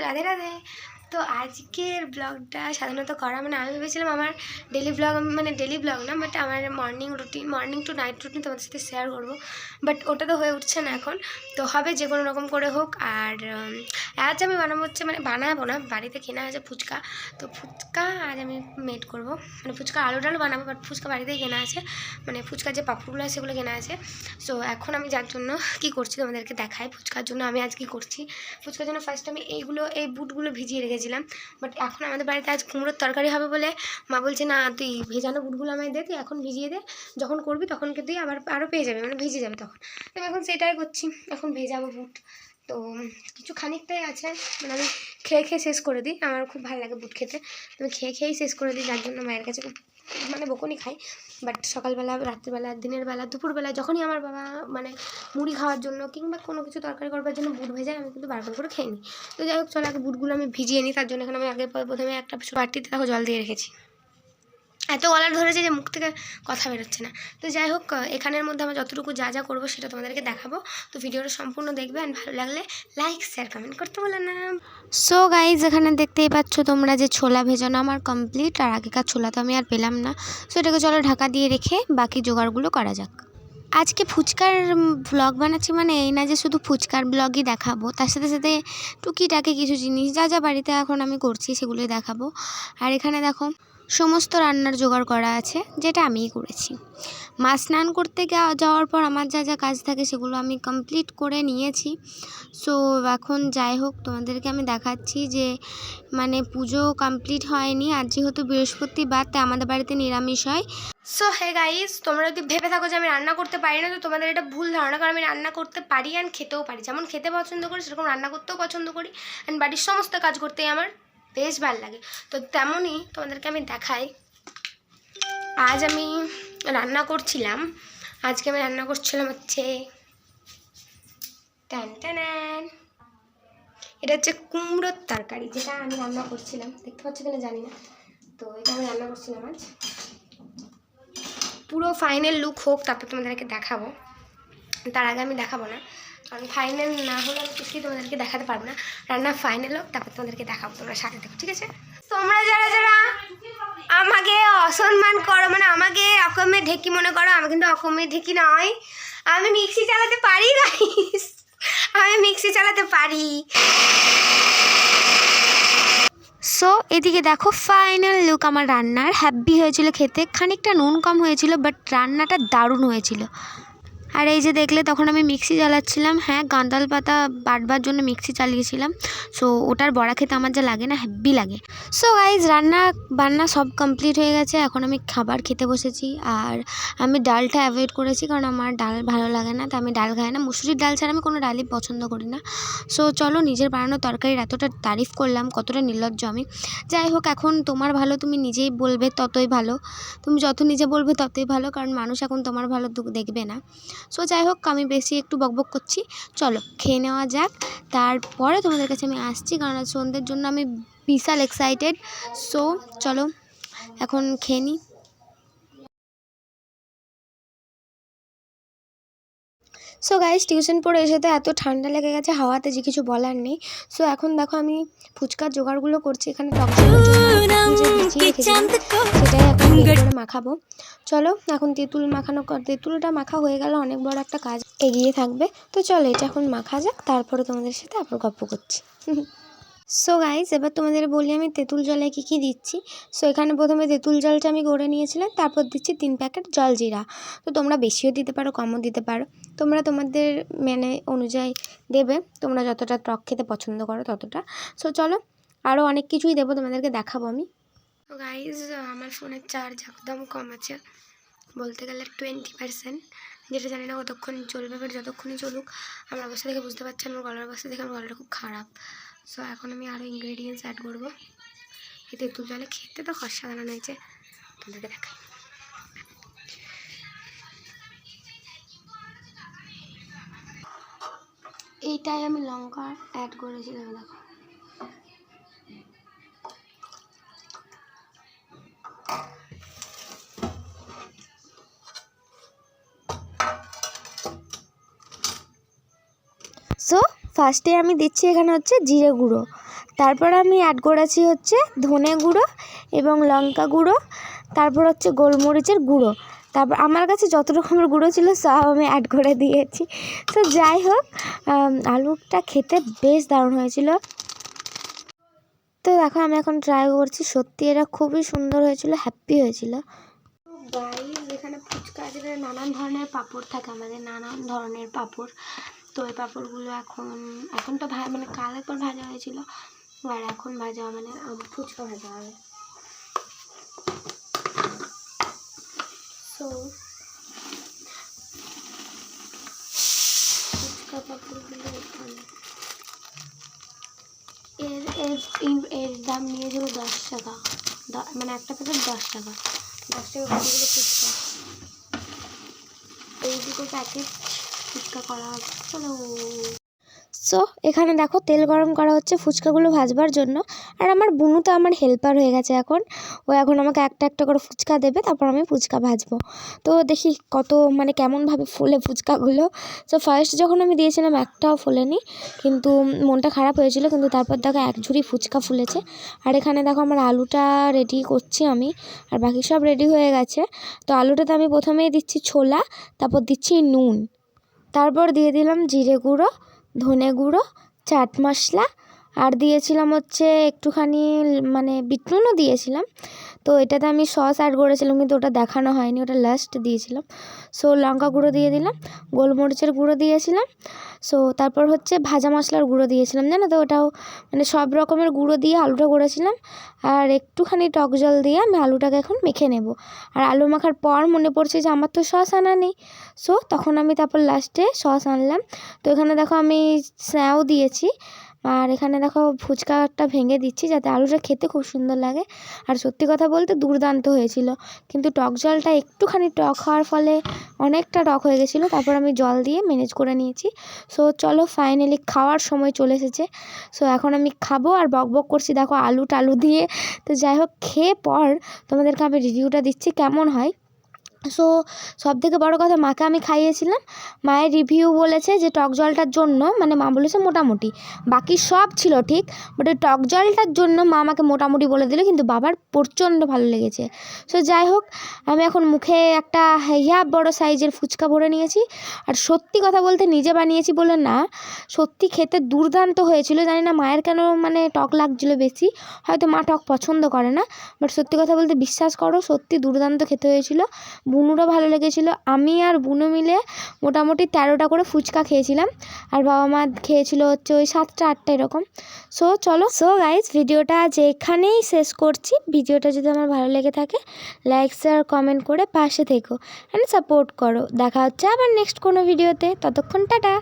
রাধে রাধে। তো আজকের ব্লগটা সাধারণত করা মানে আমি ভেবেছিলাম আমার ডেলি ব্লগ, মানে ডেলি ব্লগ না, বাট আমার morning routine, morning to night routine তোমাদের সাথে শেয়ার করবো। বাট ওটা তো হয়ে উঠছে না এখন, তো হবে যে কোনো রকম করে হোক। আর আজ আমি বানাবো হচ্ছে, মানে বানাবো না, বাড়িতে কেনা আছে ফুচকা। তো ফুচকা আজ আমি মেড করবো, মানে ফুচকা আলু ডালু বানাবো, বাট ফুচকা বাড়িতেই কেনা আছে, মানে ফুচকার যে পাপড়গুলো আছে সেগুলো কেনা আছে। সো এখন আমি যার জন্য কী করছি তোমাদেরকে দেখাই। ফুচকার জন্য আমি আজ কী করছি, ফুচকার জন্য ফার্স্ট আমি এই বুটগুলো ভিজিয়ে রেখেছিলাম। বাট এখন আমাদের বাড়িতে আজ কুমড়োর তরকারি হবে বলে মা বলছে না, তুই ভেজানো বুটগুলো আমায় দে, তুই এখন ভিজিয়ে দে, যখন করবি তখন তুই আবার আরও পেয়ে যাবে, মানে ভিজে যাবে তখন। তো আমি এখন সেটাই করছি, এখন ভেজাবো বুট। তো কিছু খানিকটাই আছে, মানে আমি খেয়ে খেয়ে শেষ করে দিই, আমার খুব ভালো লাগে বুট খেতে, আমি খেয়ে খেয়েই শেষ করে দিই, যার জন্য মায়ের কাছে মানে বকুনি খাই। বাট সকালবেলা, রাত্রিবেলা, দিনের বেলা, দুপুরবেলা যখনই আমার বাবা মানে মুড়ি খাওয়ার জন্য কিংবা কোনো কিছু তরকারি করবার জন্য বুট ভেজায়, আমি কিন্তু বারবার করে খেয়ে নিই। তো যাই হোক, চলো আগে বুটগুলো আমি ভিজিয়ে নিই। তার জন্য এখানে আমি আগে প্রথমে একটা বাটিতে দেখো জল দিয়ে রেখেছি। এত গলা ধরেছে যে মুখ থেকে কথা বেরোচ্ছে না। তো যাই হোক, এখানের মধ্যে আমরা যতটুকু যা যা করবো সেটা তোমাদেরকে দেখাবো। তো ভিডিওটা সম্পূর্ণ দেখবে, অ্যান্ড ভালো লাগলে লাইক শেয়ার কমেন্ট করতে বলো না। সো গাইজ, এখানে দেখতেই পাচ্ছ তোমরা যে ছোলা ভেজানো আমার কমপ্লিট, আর আগেকার ছোলা তো আমি আর পেলাম না। সো এটাকে চলো ঢাকা দিয়ে রেখে বাকি জোগাড়গুলো করা যাক। আজকে ফুচকার ব্লগ বানাচ্ছি, মানে এই না যে শুধু ফুচকার ব্লগই দেখাবো, তার সাথে সাথে টুকিটাকি কিছু জিনিস যা যা বাড়িতে এখন আমি করছি সেগুলোই দেখাবো। আর এখানে দেখো সমস্ত রান্নার জোগাড় করা আছে, যেটা আমিই করেছি। মা স্নান করতে যাওয়ার পর আমার যা যা কাজ থাকে সেগুলো আমি কমপ্লিট করে নিয়েছি। সো এখন যাই হোক, তোমাদেরকে আমি দেখাচ্ছি যে মানে পুজো কমপ্লিট হয়নি, আর যেহেতু বৃহস্পতিবার তাই আমাদের বাড়িতে নিরামিষ হয়। সো হে গাইস, তোমরা যদি ভেবে থাকো যে আমি রান্না করতে পারি না, তো তোমাদের এটা ভুল ধারণা, কারণ আমি রান্না করতে পারি অ্যান্ড খেতেও পারি। যেমন খেতে পছন্দ করি সেরকম রান্না করতেও পছন্দ করি, অ্যান্ড বাড়ির সমস্ত কাজ করতেই আমার বেশ ভালো লাগে। তো তেমনই তোমাদেরকে আমি দেখাই। আজ আমি রান্না করছিলাম, আজকে আমি রান্না করছিলাম হচ্ছে এটা হচ্ছে কুমড়োর তরকারি, যেটা আমি রান্না করছিলাম, দেখতে পাচ্ছ কিনা জানি না। তো এটা আমি রান্না করছিলাম আজ। পুরো ফাইনাল লুক হোক, তারপর তোমাদেরকে দেখাবো, তার আগে আমি দেখাবো না, কারণ ফাইনাল না হলে আমি কিছুই তোমাদেরকে দেখাতে পারবো না। রান্না ফাইনাল হোক, তারপর তোমাদেরকে দেখাবো, তোমরা সাথে দেখো, ঠিক আছে? তোমরা যারা যারা আমাকে অসম্মান করো, মানে আমাকে অকমের ঢেকি মনে করো, আমি কিন্তু অকমের ঢেকি নয়, আমি মিক্সি চালাতে পারি গাইস, আমি মিক্সি চালাতে পারি। সো এদিকে দেখো ফাইনাল লুক আমার রান্নার। হ্যাপি হয়েছিল খেতে, খানিকটা নুন কম হয়েছিল, বাট রান্নাটা দারুণ হয়েছিল। আর এই যে দেখলে তখন আমি মিক্সি চালাচ্ছিলাম, হ্যাঁ গাঁদাল পাতা বাটবার জন্য মিক্সি চালিয়েছিলাম। সো ওটার বড়া খেতে আমার যা লাগে না, হ্যাপি লাগে। সো গাইজ, রান্না বান্না সব কমপ্লিট হয়ে গেছে, এখন আমি খাবার খেতে বসেছি। আর আমি ডালটা অ্যাভয়েড করেছি, কারণ আমার ডাল ভালো লাগে না, তো আমি ডাল খাই না, মুসুরির ডাল ছাড়া আমি কোনো ডালই পছন্দ করি না। সো চলো, নিজের বানানো তরকারির এতটা তারিফ করলাম, কতটা নির্লজ্জ আমি। যাই হোক, এখন তোমার ভালো তুমি নিজেই বলবে ততই ভালো, তুমি যত নিজে বলবে ততই ভালো, কারণ মানুষ এখন তোমার ভালো দেখবে না। সো যাই হোক, আমি বেশি একটু বকবক করছি, চলো খেয়ে নেওয়া যাক, তারপরে তোমাদের কাছে আমি আসছি, কারণ সন্ধ্যের জন্য আমি বিশাল এক্সাইটেড। সো চলো এখন খেয়ে নিই। সো গাইস, টিউশন পড়ে এসে তো এত ঠান্ডা লেগে গেছে হাওয়াতে, যে কিছু বলার নেই। সো এখন দেখো আমি ফুচকার জোগাড়গুলো করছি, এখানে টক সেটাই এখন বের করে মাখাবো। চলো এখন তেঁতুলটা মাখা হয়ে গেল, অনেক বড় একটা কাজ এগিয়ে থাকবে। তো চলো এটা এখন মাখা যাক, তারপরে তোমাদের সাথে আবার গল্প করছি। সো গাইস, এবার তোমাদের বলি আমি তেঁতুল জলে কী কী দিচ্ছি। সো এখানে প্রথমে তেঁতুল জলটা আমি করে নিয়েছিলাম, তারপর দিচ্ছি 3 প্যাকেট জলজিরা। তো তোমরা বেশিও দিতে পারো, কমও দিতে পারো, তোমরা তোমাদের মেনে অনুযায়ী দেবে, তোমরা যতটা টক খেতে পছন্দ করো ততটা। সো চলো, আরও অনেক কিছুই দেবো, তোমাদেরকে দেখাবো আমি। তো গাইস, আমার ফোনের চার্জ একদম কম আছে, বলতে গেলে 20%, যেটা জানি না কতক্ষণ চলবে, বাট যতক্ষণই চলুক, আমার অবস্থা দেখে বুঝতে পারছি, আমার গলার অবস্থা দেখে আমার গলাটা খুব খারাপ। সো এখন আমি আরও ইনগ্রেডিয়েন্টস অ্যাড করবো। এই তেঁতুল জলে খেতে তো অসাধারণ হয়েছে, তোমাদেরকে দেখাই। এইটাই আমি লঙ্কা অ্যাড করেছিলাম, দেখো। সো ফার্স্টে আমি দিচ্ছি এখানে হচ্ছে জিরে গুঁড়ো, তারপর আমি অ্যাড করেছি হচ্ছে ধনে গুঁড়ো এবং লঙ্কা গুঁড়ো, তারপর হচ্ছে গোলমরিচের গুঁড়ো, তারপর আমার কাছে যত রকমের গুঁড়ো ছিল সব আমি অ্যাড করে দিয়েছি। তো যাই হোক, আলুটা খেতে বেশ দারুণ হয়েছিল। তো দেখো আমি এখন ট্রাই করছি, সত্যি এটা খুবই সুন্দর হয়েছিল, হ্যাপি হয়েছিল। গাইস এখানে ফুচকা আছে, নানান ধরনের পাঁপড় থাকে আমাদের, নানান ধরনের পাঁপড়। তো এই পাঁপড়গুলো এখন তো মানে কাল একবার ভাজা হয়েছিল, আর এখন ভাজা মানে ফুচকা ভাজা হবে। সো ফুচকা পাঁপড়গুলো এখানে, এর দাম নিয়েছিল 10 টাকা, মানে একটা প্যাকেট 10 টাকা, 10 টাকা কতগুলো ফুচকা, এই দুটো প্যাকেট ফুচকা করা হবে। চলো। সো এখানে দেখো তেল গরম করা হচ্ছে ফুচকাগুলো ভাজবার জন্য, আর আমার বুনু তো আমার হেল্পার হয়ে গেছে এখন। ও এখন আমাকে একটা একটা করে ফুচকা দেবে, তারপর আমি ফুচকা ভাজবো। তো দেখি কত মানে কেমনভাবে ফোলে ফুচকাগুলো। সো ফার্স্ট যখন আমি দিয়েছিলাম একটাও ফোলেনি, কিন্তু মনটা খারাপ হয়েছিল, কিন্তু তারপর দেখো এক ঝুড়ি ফুচকা ফুলেছে। আর এখানে দেখো আমার আলুটা রেডি করছি আমি, আর বাকি সব রেডি হয়ে গেছে। তো আলুটাতে আমি প্রথমেই দিচ্ছি ছোলা, তারপর দিচ্ছি নুন, তারপর দিয়ে দিলাম জিরে গুঁড়ো, ধনে গুঁড়ো, চাট মশলা, আর দিয়েছিলাম হচ্ছে একটুখানি মানে বিট নুনও দিয়েছিলাম। তো এটাতে আমি সস অ্যাড করেছিলাম, কিন্তু ওটা দেখানো হয়নি, ওটা লাস্ট দিয়েছিলাম। সো লঙ্কা গুঁড়ো দিয়ে দিলাম, গোলমরিচের গুঁড়ো দিয়েছিলাম। সো তারপর হচ্ছে ভাজা মশলার গুঁড়ো দিয়েছিলাম, জানো তো ওটাও মানে সব রকমের গুঁড়ো দিয়ে আলুটা করেছিলাম। আর একটুখানি টক জল দিয়ে আমি আলুটাকে এখন মেখে নেব। আর আলু মাখার পর মনে পড়ছে যে আমার তো সস আনা নেই। সো তখন আমি তারপর লাস্টে সস আনলাম। তো এখানে দেখো আমি স্যাও দিয়েছি, আর এখানে দেখো ফুচকাটা ভেঙে দিচ্ছি যাতে আলুটা খেতে খুব সুন্দর লাগে। আর সত্যি কথা বলতে দুর্দান্ত হয়েছিল, কিন্তু টক জলটা একটুখানি টক হওয়ার ফলে অনেকটা টক হয়ে গেছিলো, তারপর আমি জল দিয়ে ম্যানেজ করে নিয়েছি। সো চলো ফাইনালি খাওয়ার সময় চলে এসেছে। সো এখন আমি খাবো, আর বক বক করছি দেখো আলু টালু দিয়ে। তো যাই হোক, খেয়ে পর তোমাদেরকে আমি রিভিউটা দিচ্ছি কেমন হয়। সো সবথেকে বড় কথা, মাকে আমি খাইয়েছিলাম, মায়ের রিভিউ বলেছে যে টক জলটার জন্য, মানে মা বলেছে মোটামুটি, বাকি সব ছিল ঠিক, বাট ওই টক জলটার জন্য মা আমাকে মোটামুটি বলে দিল, কিন্তু বাবার প্রচণ্ড ভালো লেগেছে। সো যাই হোক, আমি এখন মুখে একটা বড় সাইজের ফুচকা ভরে নিয়েছি। আর সত্যি কথা বলতে নিজে বানিয়েছি বলে না, সত্যি খেতে দুর্দান্ত হয়েছিল। জানি না মায়ের কেন মানে টক লাগছিলো বেশি, হয়তো মা টক পছন্দ করে না, বাট সত্যি কথা বলতে বিশ্বাস করো সত্যি দুর্দান্ত খেতে হয়েছিল। বুনুরও ভালো লেগেছিলো। আমি আর বুনু মিলে মোটামুটি 13টা করে ফুচকা খেয়েছিলাম, আর বাবা মা খেয়েছিল হচ্ছে ওই 7টা 8টা এরকম। সো চলো, সো গাইজ ভিডিওটা আজ এখানেই শেষ করছি। ভিডিওটা যদি আমার ভালো লেগে থাকে লাইক শেয়ার কমেন্ট করে পাশে থেকো অ্যান্ড সাপোর্ট করো। দেখা হচ্ছে আবার নেক্সট কোনো ভিডিওতে, ততক্ষণ টাটা।